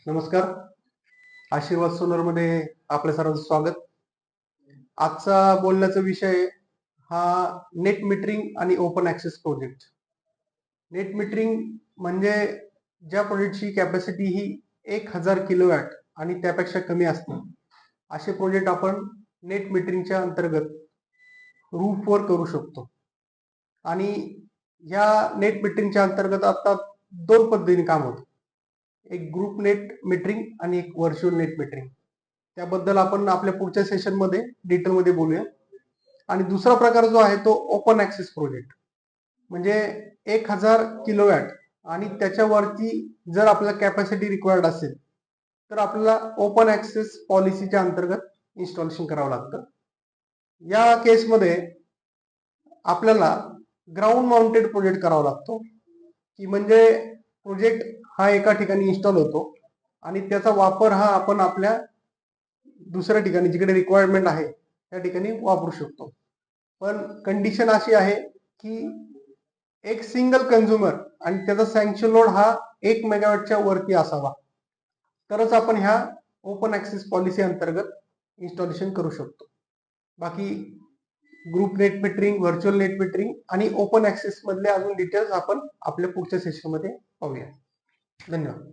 नमस्कार. आशीर्वाद सोलर मध्ये आपल्या सर्वांचं स्वागत. आजचा बोलण्याचा विषय हा नेट मीटरिंग आणि open access project. Net metering म्हणजे ज्या प्रोजेक्टची कॅपॅसिटी ही 1000 किलोवॅट आणि त्यापेक्षा कमी असते असे प्रोजेक्ट आपण नेट मीटरिंगच्या अंतर्गत रूफवर करू शकतो. आणि या नेट मीटरिंगच्या अंतर्गत आता दोन पद्धतीने काम होतं. एक ग्रुप नेट मीटरिंग आणि एक व्हर्च्युअल नेट मीटरिंग. त्याबद्दल आपण आपल्या पुढच्या सेशनमध्ये डिटेलमध्ये बोलूया. आणि दुसरा प्रकार जो आहे तो ओपन ऍक्सेस प्रोजेक्ट. म्हणजे 1000 किलोवॅट आणि त्याच्यावरती जर आपल्याला कॅपॅसिटी रिक्वायर्ड असेल तर आपल्याला ओपन ऍक्सेस पॉलिसीच्या अंतर्गत इन्स्टॉलेशन करावं लागतं. या केसमध्ये आपल्याला ग्राउंड माउंटेड प्रोजेक्ट करावा लागतो, की म्हणजे प्रोजेक्ट हा एका ठिकाणी इन्स्टॉल होतो आणि त्याचा वापर हा आपण आपल्या दुसऱ्या ठिकाणी जिकडे रिक्वायरमेंट आहे त्या ठिकाणी वापरू शकतो. पण कंडिशन अशी आहे की एक सिंगल कन्झ्युमर आणि त्याचा सँक्शन लोड हा 1 मेगावॅटच्या वरती असावा, तरच आपण ह्या ओपन ऍक्सेस पॉलिसी अंतर्गत इन्स्टॉलेशन करू शकतो. बाकी group net metering, virtual net metering आणि ओपन ऍक्सेस मधले अजून डिटेल्स आपण आपल्या पुढच्या सेशनमध्ये पाहूया. धन्यवाद.